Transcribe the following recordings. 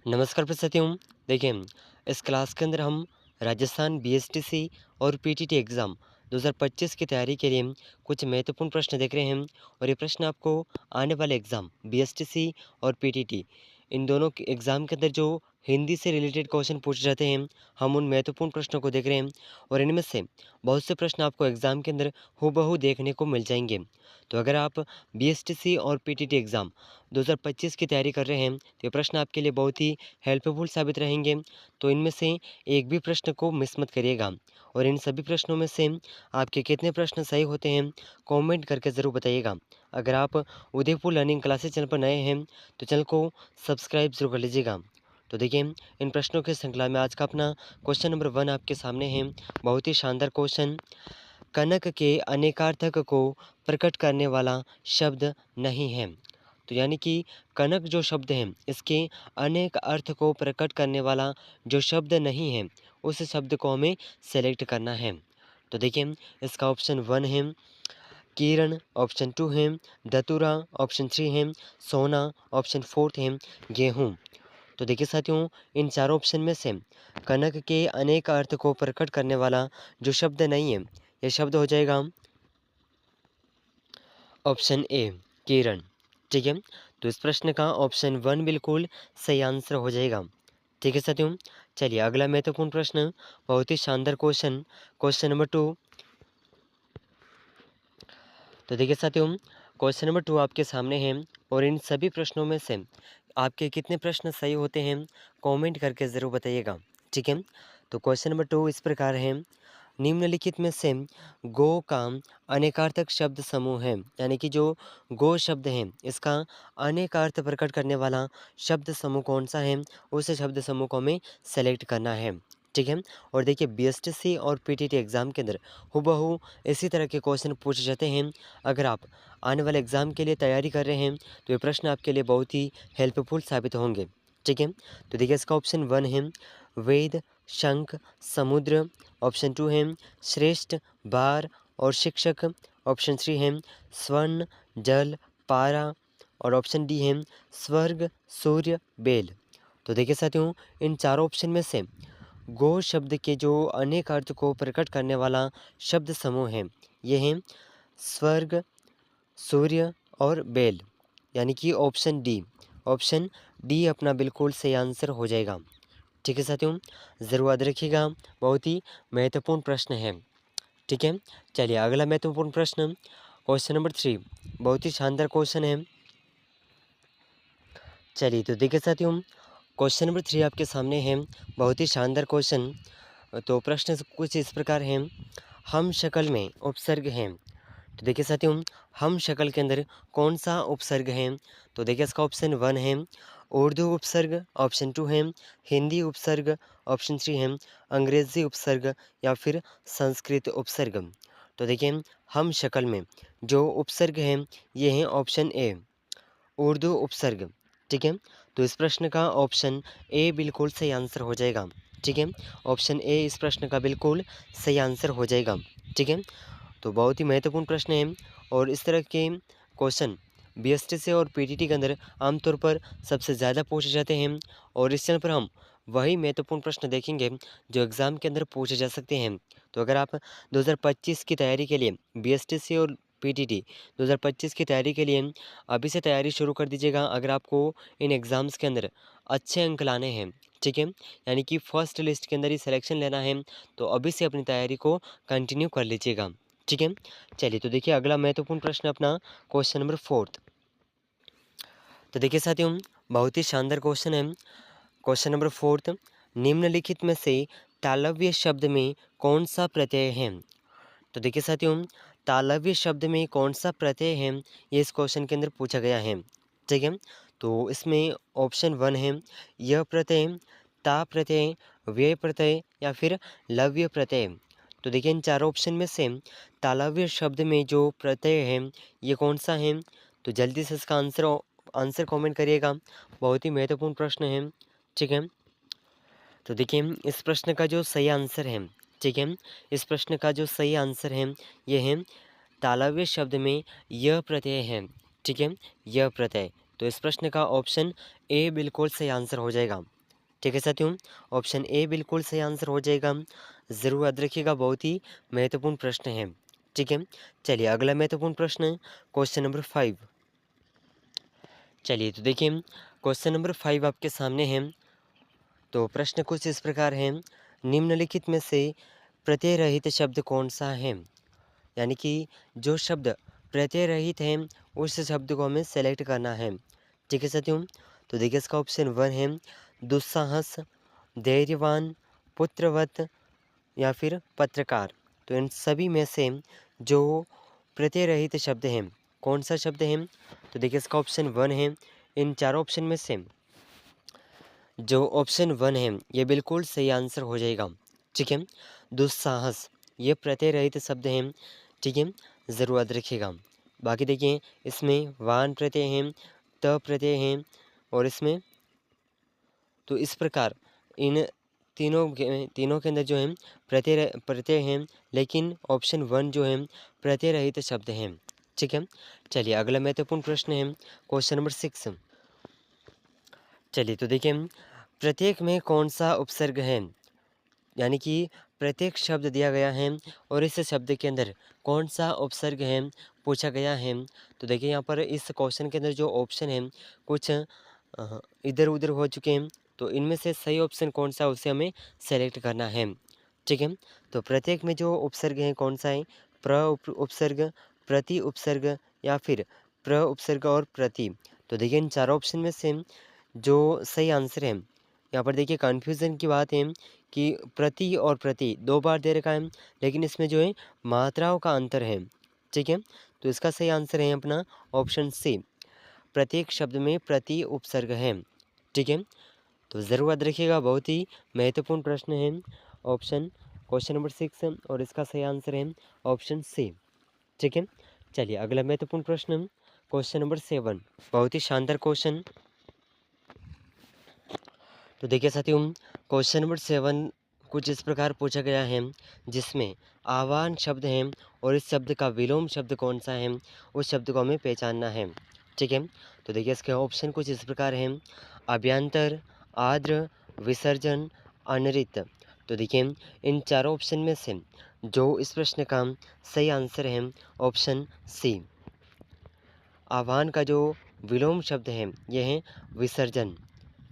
नमस्कार प्रस्तुतियों। देखिए, इस क्लास के अंदर हम राजस्थान बीएसटीसी और पीटीटी एग्ज़ाम 2025 की तैयारी के लिए कुछ महत्वपूर्ण प्रश्न देख रहे हैं। और ये प्रश्न आपको आने वाले एग्ज़ाम बीएसटीसी और पीटीटी इन दोनों के एग्ज़ाम के अंदर जो हिंदी से रिलेटेड क्वेश्चन पूछे जाते हैं, हम उन महत्वपूर्ण प्रश्नों को देख रहे हैं। और इनमें से बहुत से प्रश्न आपको एग्ज़ाम के अंदर हूबहू देखने को मिल जाएंगे। तो अगर आप बीएसटीसी और पीटीटी एग्ज़ाम 2025 की तैयारी कर रहे हैं, तो ये प्रश्न आपके लिए बहुत ही हेल्पफुल साबित रहेंगे। तो इनमें से एक भी प्रश्न को मिस मत करिएगा। और इन सभी प्रश्नों में से आपके कितने प्रश्न सही होते हैं, कमेंट करके ज़रूर बताइएगा। अगर आप उदयपुर लर्निंग क्लासेस चैनल पर नए हैं, तो चैनल को सब्सक्राइब ज़रूर कर लीजिएगा। तो देखिए, इन प्रश्नों की श्रृंखला में आज का अपना क्वेश्चन नंबर 1 आपके सामने है। बहुत ही शानदार क्वेश्चन। कनक के अनेकार्थक को प्रकट करने वाला शब्द नहीं है। तो यानी कि कनक जो शब्द है, इसके अनेक अर्थ को प्रकट करने वाला जो शब्द नहीं है, उस शब्द को हमें सेलेक्ट करना है। तो देखिए, इसका ऑप्शन 1 है किरण, ऑप्शन 2 है धतूरा, ऑप्शन 3 है सोना, ऑप्शन 4 है गेहूँ। तो देखिए साथियों, इन चारों ऑप्शन में से कनक के अनेक अर्थ को प्रकट करने वाला जो शब्द नहीं है, ये शब्द हो जाएगा ऑप्शन ए किरण। ठीक है, तो इस प्रश्न का ऑप्शन 1 बिल्कुल सही आंसर हो जाएगा। ठीक है साथियों, चलिए अगला महत्वपूर्ण प्रश्न, बहुत ही शानदार क्वेश्चन, क्वेश्चन नंबर 2। तो देखिए साथियों, क्वेश्चन नंबर 2 आपके सामने है। और इन सभी प्रश्नों में से आपके कितने प्रश्न सही होते हैं, कमेंट करके ज़रूर बताइएगा। ठीक है, तो क्वेश्चन नंबर 2 इस प्रकार है। निम्नलिखित में से गो का अनेकार्थक शब्द समूह है, यानी कि जो गो शब्द है, इसका अनेक अर्थ प्रकट करने वाला शब्द समूह कौन सा है, उस शब्द समूह को हमें सेलेक्ट करना है। ठीक है, और देखिए बीएसटीसी और पीटीटी एग्ज़ाम के अंदर हूबहू इसी तरह के क्वेश्चन पूछे जाते हैं। अगर आप आने वाले एग्ज़ाम के लिए तैयारी कर रहे हैं, तो ये प्रश्न आपके लिए बहुत ही हेल्पफुल साबित होंगे। ठीक है, तो देखिए इसका ऑप्शन 1 है वेद, शंख, समुद्र, ऑप्शन 2 है श्रेष्ठ, बार और शिक्षक, ऑप्शन 3 है स्वर्ण, जल, पारा और ऑप्शन डी है स्वर्ग, सूर्य, बेल। तो देखिए साथियों, इन चारों ऑप्शन में से गो शब्द के जो अनेक अर्थ को प्रकट करने वाला शब्द समूह है, ये हैं स्वर्ग, सूर्य और बेल, यानी कि ऑप्शन डी। ऑप्शन डी अपना बिल्कुल सही आंसर हो जाएगा। ठीक है साथियों, ज़रूर याद रखिएगा, बहुत ही महत्वपूर्ण प्रश्न है। ठीक है, चलिए अगला महत्वपूर्ण प्रश्न, क्वेश्चन नंबर 3। बहुत ही शानदार क्वेश्चन है। चलिए तो देखिए साथियों, क्वेश्चन नंबर 3 आपके सामने है। बहुत ही शानदार क्वेश्चन। तो प्रश्न कुछ इस प्रकार है। हम शक्ल में उपसर्ग हैं। तो देखिए साथियों, हम शक्ल के अंदर कौन सा उपसर्ग है। तो देखिए इसका ऑप्शन 1 है उर्दू उपसर्ग, ऑप्शन 2 है हिंदी उपसर्ग, ऑप्शन 3 है अंग्रेज़ी उपसर्ग या फिर संस्कृत उपसर्ग। तो देखिए, हम शक्ल में जो उपसर्ग हैं, ये हैं ऑप्शन ए उर्दू उपसर्ग। ठीक है, तो इस प्रश्न का ऑप्शन ए बिल्कुल सही आंसर हो जाएगा। ठीक है, ऑप्शन ए इस प्रश्न का बिल्कुल सही आंसर हो जाएगा। ठीक है, तो बहुत ही महत्वपूर्ण प्रश्न है। और इस तरह के क्वेश्चन बीएसटीसी और पीटीटी के अंदर आमतौर पर सबसे ज़्यादा पूछे जाते हैं। और इस चैनल पर हम वही महत्वपूर्ण प्रश्न देखेंगे जो एग्ज़ाम के अंदर पूछे जा सकते हैं। तो अगर आप 2025 की तैयारी के लिए बीएसटीसी और पीटीटी 2025 की तैयारी के लिए अभी से तैयारी शुरू कर दीजिएगा। अगर आपको इन एग्ज़ाम्स के अंदर अच्छे अंक लाने हैं, ठीक है, यानी कि फर्स्ट लिस्ट के अंदर ही सिलेक्शन लेना है, तो अभी से अपनी तैयारी को कंटिन्यू कर लीजिएगा। ठीक है, चलिए तो देखिए अगला महत्वपूर्ण प्रश्न अपना क्वेश्चन नंबर 4। तो देखिए साथियों, बहुत ही शानदार क्वेश्चन है। क्वेश्चन नंबर 4, निम्नलिखित में से तालव्य शब्द में कौन सा प्रत्यय है। तो देखिए साथियों, तालव्य शब्द में कौन सा प्रत्यय है, ये इस क्वेश्चन के अंदर पूछा गया है। ठीक है, तो इसमें ऑप्शन 1 है यह प्रत्यय, ता प्रत्यय, व्यय प्रत्यय या फिर लव्य प्रत्यय। तो देखिए, इन चारों ऑप्शन में से तालव्य शब्द में जो प्रत्यय है, ये कौन सा है। तो जल्दी से इसका आंसर कमेंट करिएगा। बहुत ही महत्वपूर्ण प्रश्न है। ठीक है, तो देखिए इस प्रश्न का जो सही आंसर है, ठीक है, इस प्रश्न का जो सही आंसर है, ये है तालव्य शब्द में यह प्रत्यय है। ठीक है, यह प्रत्यय। तो इस प्रश्न का ऑप्शन ए बिल्कुल सही आंसर हो जाएगा। ठीक है साथियों, ऑप्शन ए बिल्कुल सही आंसर हो जाएगा। ज़रूर याद रखिएगा, बहुत ही महत्वपूर्ण प्रश्न है। ठीक है, चलिए अगला महत्वपूर्ण प्रश्न, क्वेश्चन नंबर 5। चलिए तो देखिए, क्वेश्चन नंबर 5 आपके सामने है। तो प्रश्न कुछ इस प्रकार है, निम्नलिखित में से प्रत्यय रहित शब्द कौन सा है? यानी कि जो शब्द प्रत्यय रहित है उस शब्द को हमें सेलेक्ट करना है। ठीक है साथियों, तो देखिए इसका ऑप्शन 1 है दुस्साहस, धैर्यवान, पुत्रवत या फिर पत्रकार। तो इन सभी में से जो प्रत्यय रहित शब्द हैं कौन सा शब्द है? तो देखिए इसका ऑप्शन 1 है। इन चारों ऑप्शन में से जो ऑप्शन 1 है ये बिल्कुल सही आंसर हो जाएगा। ठीक है, दुस्साहस ये प्रत्यय रहित शब्द हैं। ठीक है, ज़रूर याद रखिएगा। बाकी देखिए इसमें वान प्रत्यय हैं, त प्रत्यय हैं और इसमें तो इस प्रकार इन तीनों के अंदर जो है प्रत्यय हैं, लेकिन ऑप्शन 1 जो है प्रत्यय रहित शब्द हैं। ठीक है, चलिए अगला महत्वपूर्ण प्रश्न है, क्वेश्चन नंबर 6। चलिए तो देखिए, प्रत्येक में कौन सा उपसर्ग है? यानी कि प्रत्येक शब्द दिया गया है और इस शब्द के अंदर कौन सा उपसर्ग है पूछा गया है। तो देखिए यहाँ पर इस क्वेश्चन के अंदर जो ऑप्शन है कुछ इधर उधर हो चुके हैं, तो इनमें से सही ऑप्शन कौन सा उसे हमें सेलेक्ट करना है। ठीक है, तो प्रत्येक में जो उपसर्ग है कौन सा है? उपसर्ग, प्रति उपसर्ग या फिर प्र उपसर्ग और प्रति। तो देखिए इन चारों ऑप्शन में से जो सही आंसर है, यहाँ पर देखिए कन्फ्यूज़न की बात है कि प्रति और प्रति 2 बार दे रखा है, लेकिन इसमें जो है मात्राओं का अंतर है। ठीक है, तो इसका सही आंसर है अपना ऑप्शन सी, प्रत्येक शब्द में प्रति उपसर्ग है। ठीक है, तो ज़रूर याद रखिएगा, बहुत ही महत्वपूर्ण प्रश्न है ऑप्शन क्वेश्चन नंबर 6 और इसका सही आंसर है ऑप्शन सी। ठीक है, चलिए अगला महत्वपूर्ण प्रश्न, क्वेश्चन नंबर 7। बहुत ही शानदार क्वेश्चन। तो देखिए साथियों, क्वेश्चन नंबर 7 कुछ इस प्रकार पूछा गया है, जिसमें आह्वान शब्द है और इस शब्द का विलोम शब्द कौन सा है उस शब्द को हमें पहचानना है। ठीक है, तो देखिए इसके ऑप्शन कुछ इस प्रकार हैं, अभ्यंतर, आर्द्र, विसर्जन, अनरित। तो देखिए इन चारों ऑप्शन में से जो इस प्रश्न का सही आंसर है ऑप्शन सी, आह्वान का जो विलोम शब्द है यह है विसर्जन।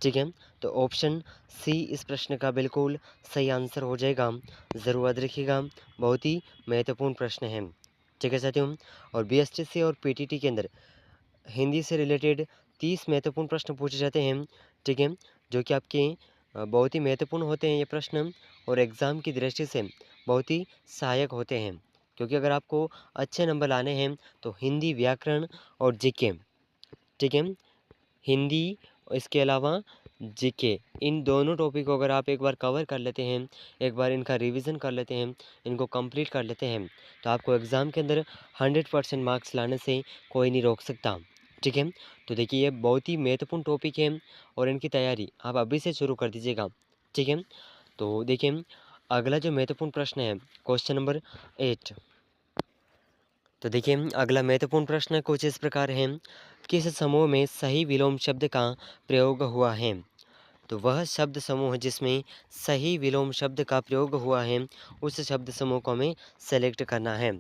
ठीक है, तो ऑप्शन सी इस प्रश्न का बिल्कुल सही आंसर हो जाएगा। ज़रूर याद रखिएगा, बहुत ही महत्वपूर्ण प्रश्न है। ठीक है साथियों, और बीएसटीसी और पीटीटी के अंदर हिंदी से रिलेटेड 30 महत्वपूर्ण प्रश्न पूछे जाते हैं। ठीक है, जो कि आपके बहुत ही महत्वपूर्ण होते हैं ये प्रश्न, और एग्ज़ाम की दृष्टि से बहुत ही सहायक होते हैं, क्योंकि अगर आपको अच्छे नंबर लाने हैं तो हिंदी, व्याकरण और जीके। ठीक है, हिंदी और इसके अलावा जीके, इन दोनों टॉपिक को अगर आप एक बार कवर कर लेते हैं, एक बार इनका रिवीजन कर लेते हैं, इनको कंप्लीट कर लेते हैं, तो आपको एग्ज़ाम के अंदर 100% मार्क्स लाने से कोई नहीं रोक सकता। ठीक है, तो देखिए ये बहुत ही महत्वपूर्ण टॉपिक है और इनकी तैयारी आप अभी से शुरू कर दीजिएगा। ठीक है, तो देखिए अगला जो महत्वपूर्ण प्रश्न है, क्वेश्चन नंबर 8। तो देखिए अगला महत्वपूर्ण प्रश्न कुछ इस प्रकार है, किस समूह में सही विलोम शब्द का प्रयोग हुआ है? तो वह शब्द समूह जिसमें सही विलोम शब्द का प्रयोग हुआ है उस शब्द समूह को हमें सेलेक्ट करना है।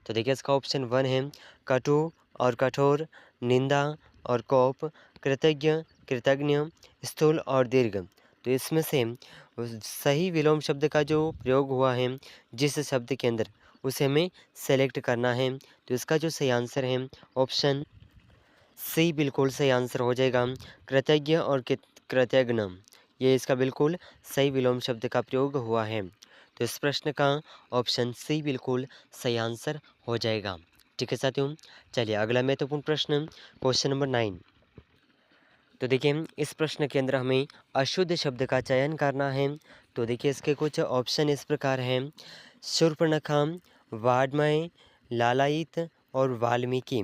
तो देखिए इसका ऑप्शन 1 है कटु और कठोर, निंदा और कोप, कृतज्ञ, कृतज्ञ, स्थूल और दीर्घ। तो इसमें से सही विलोम शब्द का जो प्रयोग हुआ है जिस शब्द के अंदर, उसे हमें सेलेक्ट करना है। तो इसका जो सही आंसर है ऑप्शन सी बिल्कुल सही आंसर हो जाएगा, कृतज्ञ और कृतज्ञ। ये इसका बिल्कुल सही विलोम शब्द का प्रयोग हुआ है। तो इस प्रश्न का ऑप्शन सी बिल्कुल सही आंसर हो जाएगा। ठीक है साथियों, चलिए अगला महत्वपूर्ण प्रश्न, क्वेश्चन नंबर 9। तो देखिए इस प्रश्न के अंदर हमें अशुद्ध शब्द का चयन करना है। तो देखिए इसके कुछ ऑप्शन इस प्रकार हैं, शूर्पणखा, वाड्मय, लालायित और वाल्मीकि।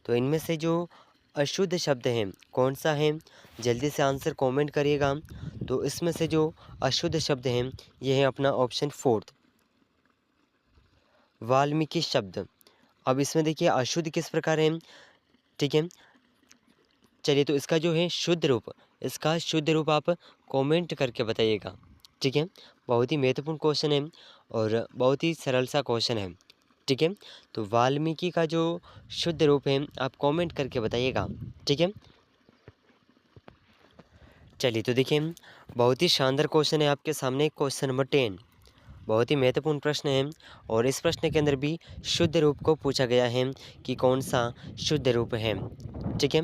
तो इनमें से जो अशुद्ध शब्द है कौन सा है? जल्दी से आंसर कमेंट करिएगा। तो इसमें से जो अशुद्ध शब्द है ये है अपना ऑप्शन 4 वाल्मीकि शब्द। अब इसमें देखिए अशुद्ध किस प्रकार है? ठीक है, चलिए तो इसका जो है शुद्ध रूप, इसका शुद्ध रूप आप कमेंट करके बताइएगा। ठीक है, बहुत ही महत्वपूर्ण क्वेश्चन है और बहुत ही सरल सा क्वेश्चन है। ठीक है, तो वाल्मीकि का जो शुद्ध रूप है आप कमेंट करके बताइएगा। ठीक है, चलिए तो देखिए बहुत ही शानदार क्वेश्चन है आपके सामने, क्वेश्चन नंबर 10। बहुत ही महत्वपूर्ण प्रश्न है और इस प्रश्न के अंदर भी शुद्ध रूप को पूछा गया है कि कौन सा शुद्ध रूप है। ठीक है,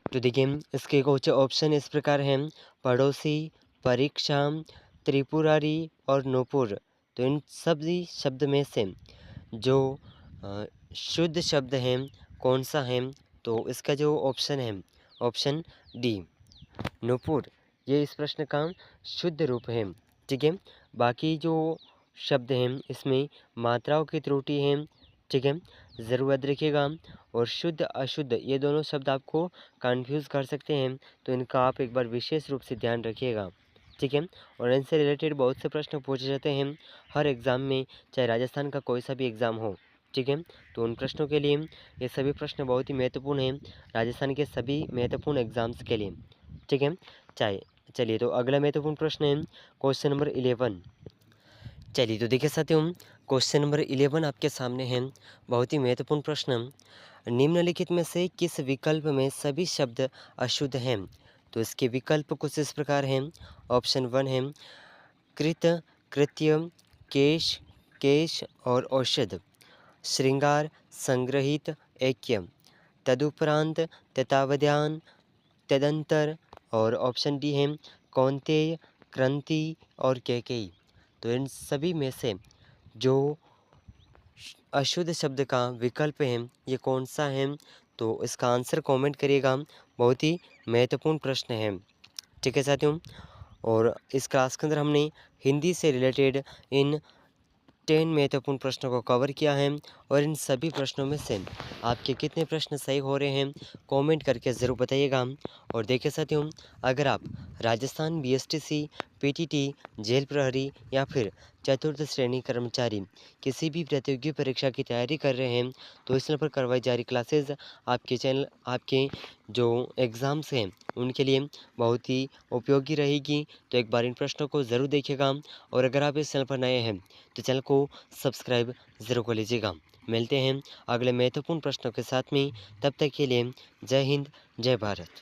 तो देखिए इसके कुछ ऑप्शन इस प्रकार हैं: पड़ोसी, परीक्षा, त्रिपुरारी और नूपुर। तो इन सभी शब्द में से जो अ, शुद्ध शब्द है कौन सा है? तो इसका जो ऑप्शन है, ऑप्शन डी, नूपुर, ये इस प्रश्न का शुद्ध रूप है। ठीक है, बाकी जो शब्द हैं इसमें मात्राओं की त्रुटि है। ठीक है, ज़रूर याद रखिएगा। और शुद्ध अशुद्ध ये दोनों शब्द आपको कंफ्यूज कर सकते हैं, तो इनका आप एक बार विशेष रूप से ध्यान रखिएगा। ठीक है, और इनसे रिलेटेड बहुत से प्रश्न पूछे जाते हैं हर एग्ज़ाम में, चाहे राजस्थान का कोई सा भी एग्ज़ाम हो। ठीक है, तो उन प्रश्नों के लिए ये सभी प्रश्न बहुत ही महत्वपूर्ण हैं राजस्थान के सभी महत्वपूर्ण एग्ज़ाम्स के लिए। ठीक है, चाहे चलिए तो अगला महत्वपूर्ण प्रश्न है क्वेश्चन नंबर 11। चलिए तो देखिए साथियों क्वेश्चन नंबर 11 आपके सामने है, बहुत ही महत्वपूर्ण प्रश्न। निम्नलिखित में से किस विकल्प में सभी शब्द अशुद्ध हैं? तो इसके विकल्प कुछ इस प्रकार हैं। ऑप्शन 1 है कृत, कृत्य, केश, केश और औषध, श्रृंगार, संग्रहित, ऐक्य, तदुपरांत, तत्वावधान, तदंतर और ऑप्शन डी है कौंतेय, क्रांति और कैकेयी। तो इन सभी में से जो अशुद्ध शब्द का विकल्प है ये कौन सा है? तो इसका आंसर कमेंट करिएगा। बहुत ही महत्वपूर्ण प्रश्न है। ठीक है साथियों, और इस क्लास के अंदर हमने हिंदी से रिलेटेड इन 10 महत्वपूर्ण प्रश्नों को कवर किया है और इन सभी प्रश्नों में से आपके कितने प्रश्न सही हो रहे हैं कमेंट करके ज़रूर बताइएगा। और देखिए साथियों, अगर आप राजस्थान बीएसटीसी, पीटीटी, जेल प्रहरी या फिर चतुर्थ श्रेणी कर्मचारी किसी भी प्रतियोगी परीक्षा की तैयारी कर रहे हैं, तो इस चैनल पर करवाई जा रही क्लासेस आपके जो एग्ज़ाम्स हैं उनके लिए बहुत ही उपयोगी रहेगी। तो एक बार इन प्रश्नों को ज़रूर देखिएगा और अगर आप इस चैनल पर नए हैं तो चैनल को सब्सक्राइब ज़रूर कर लीजिएगा। मिलते हैं अगले महत्वपूर्ण प्रश्नों के साथ में, तब तक के लिए जय हिंद, जय भारत।